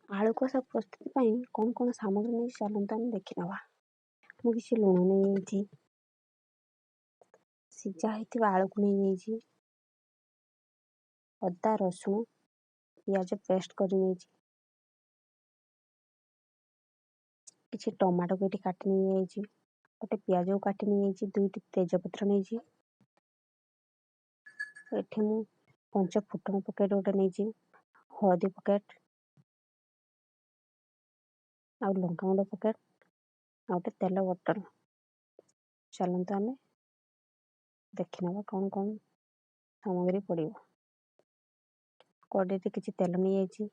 ଆଳୁ କଷା ପ୍ରସ୍ତୁତି ପାଇଁ କ'ଣ ସାମଗ୍ରୀ ନେଇ ଚାଲନ୍ତୁ ଆମେ ଦେଖିନେବା। ମୁଁ କିଛି ଲୁଣ ନେଇଯାଇଛି, ସିଝା ହେଇଥିବା ଆଳୁକୁ ନେଇଯାଇଛି, ଅଦା ରସୁଣ ପିଆଜ ପେଷ୍ଟ କରି ନେଇଛି, କିଛି ଟମାଟୋକୁ ଏଠି କାଟି ନେଇଯାଇଛି, ଗୋଟେ ପିଆଜକୁ କାଟି ନେଇଯାଇଛି, 2ଟି ତେଜପତ୍ର ନେଇଛି, ଏଠି ମୁଁ 5 ଫୁଟଣ ପ୍ୟାକେଟ୍ ଗୋଟେ ନେଇଛି, ହଳଦୀ ପ୍ୟାକେଟ୍ ଆଉ ଲଙ୍କାଗୁଣ୍ଡ ପ୍ୟାକେଟ୍ ଆଉ ଗୋଟେ ତେଲ ବୋତଲ। ଚାଲନ୍ତୁ ଆମେ ଦେଖିନେବା କ'ଣ ସାମଗ୍ରୀ ପଡ଼ିବ। କଡ଼େଇରେ କିଛି ତେଲ ନେଇଯାଇଛି,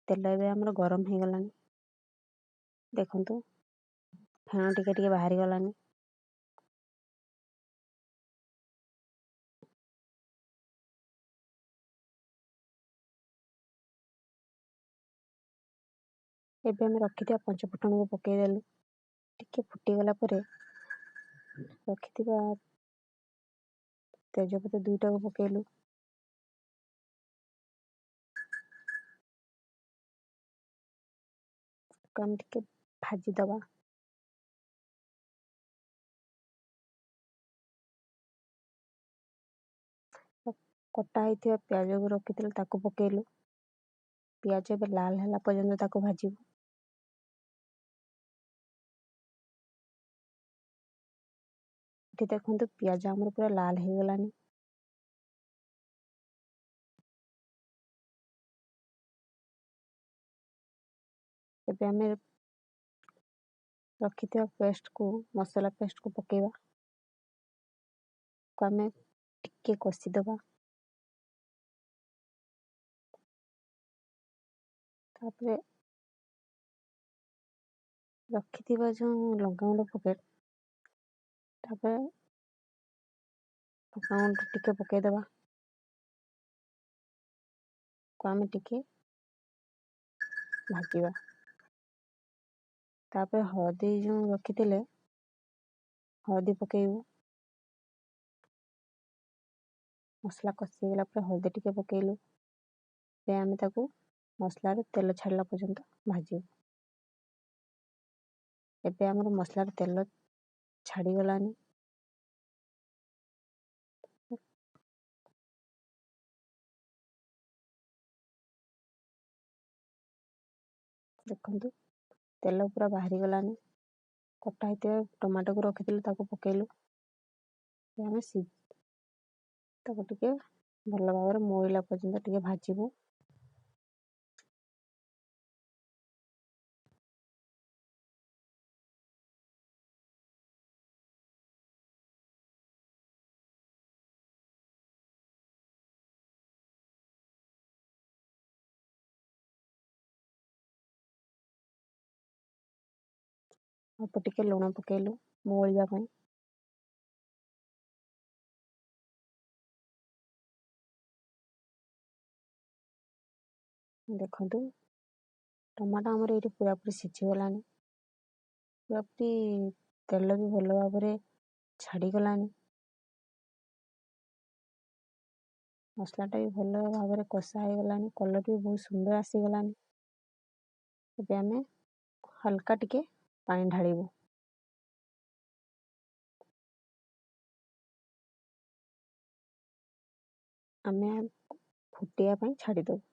ତେଲ ଏବେ ଆମର ଗରମ ହେଇଗଲାଣି। ଦେଖନ୍ତୁ ଫେଣ ଟିକେ ବାହାରିଗଲାଣି। ଏବେ ଆମେ ରଖିଥିବା 5 ଫୁଟଣକୁ ପକାଇଦେଲୁ। ଟିକେ ଫୁଟିଗଲା ପରେ ରଖିଥିବା ତେଜପତ୍ର 2ଟାକୁ ପକାଇଲୁ। ଆମେ ଟିକେ ଭାଜିଦେବା। କଟା ହେଇଥିବା ପିଆଜକୁ ରଖିଥିଲେ ତାକୁ ପକାଇଲୁ। ପିଆଜ ଏବେ ଲାଲ ହେଲା ପର୍ଯ୍ୟନ୍ତ ତାକୁ ଭାଜିବୁ। ଏଠି ଦେଖନ୍ତୁ ପିଆଜ ଆମର ପୁରା ଲାଲ ହେଇଗଲାଣି। ଏବେ ଆମେ ରଖିଥିବା ମସଲା ପେଷ୍ଟକୁ ପକାଇବା। ଆମେ ଟିକେ କଷିଦେବା। ତାପରେ ରଖିଥିବା ଯେଉଁ ଲଙ୍କାଗୁଣ୍ଡ ପ୍ୟାକେଟ୍, ତାପରେ ଲଙ୍କାଗୁଣ୍ଡ ଟିକେ ପକାଇଦେବା। ଆମେ ଟିକେ ଭାଜିବା। ତାପରେ ହଳଦୀ ଯେଉଁ ରଖିଥିଲେ ହଳଦୀ ପକାଇବୁ। ମସଲା କଷି ହେଇଗଲା ପରେ ହଳଦୀ ଟିକେ ପକାଇଲୁ। ଏବେ ଆମେ ତାକୁ ମସଲାରେ ତେଲ ଛାଡ଼ିଲା ପର୍ଯ୍ୟନ୍ତ ଭାଜିବୁ। ଏବେ ଆମର ମସଲାରେ ତେଲ ଛାଡ଼ିଗଲାଣି। ଦେଖନ୍ତୁ ତେଲ ପୁରା ବାହାରିଗଲାଣି। କଟା ହେଇଥିବା ଟମାଟୋକୁ ରଖିଥିଲୁ ତାକୁ ପକାଇଲୁ। ଆମେ ତାକୁ ଟିକେ ଭଲ ଭାବରେ ମୋଇଲା ପର୍ଯ୍ୟନ୍ତ ଟିକେ ଭାଜିବୁ। ଅଳ୍ପ ଟିକେ ଲୁଣ ପକାଇଲୁ ମୋଳିବା ପାଇଁ। ଦେଖନ୍ତୁ ଟମାଟୋ ଆମର ଏଇଠି ପୁରାପୁରି ସିଝିଗଲାଣି। ପୁରାପୁରି ତେଲ ବି ଭଲ ଭାବରେ ଛାଡ଼ିଗଲାଣି। ମସଲାଟା ବି ଭଲ ଭାବରେ କଷା ହେଇଗଲାଣି। କଲର୍ ବି ବହୁତ ସୁନ୍ଦର ଆସିଗଲାଣି। ଏବେ ଆମେ ହାଲକା ଟିକେ ପାଣି ଢାଳିବୁ। ଆମେ ଫୁଟିବା ପାଇଁ ଛାଡ଼ିଦେବୁ।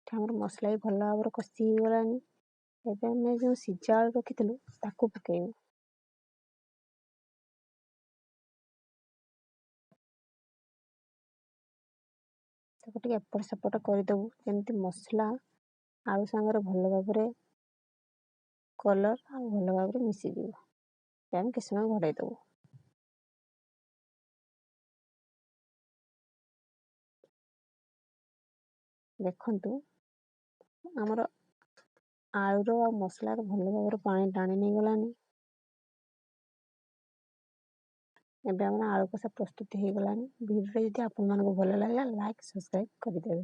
ଆମର ମସଲା ବି ଭଲ ଭାବରେ କଷି ହେଇଗଲାଣି। ଏବେ ଆମେ ଯେଉଁ ସିଝା ଆଳୁ ରଖିଥିଲୁ ତାକୁ ପକାଇବୁ। ତାକୁ ଟିକେ ଏପଟ ସେପଟ କରିଦେବୁ, ଯେମିତି ମସଲା ଆଳୁ ସାଙ୍ଗରେ ଭଲ ଭାବରେ କଲର୍ ଆଉ ଭଲ ଭାବରେ ମିଶିଯିବ। ଆମେ କିଛି ସମୟ ଘୋଡ଼ାଇ ଦେବୁ। ଦେଖନ୍ତୁ ଆମର ଆଳୁର ଆଉ ମସଲାର ଭଲ ଭାବରେ ପାଣି ଟାଣି ନେଇଗଲାଣି। ଏବେ ଆମର ଆଳୁ କଷା ପ୍ରସ୍ତୁତି ହେଇଗଲାଣି। ଭିଡ଼ିଓଟା ଯଦି ଆପଣମାନଙ୍କୁ ଭଲ ଲାଗିଲା ଲାଇକ୍ ସବସ୍କ୍ରାଇବ୍ କରିଦେବେ।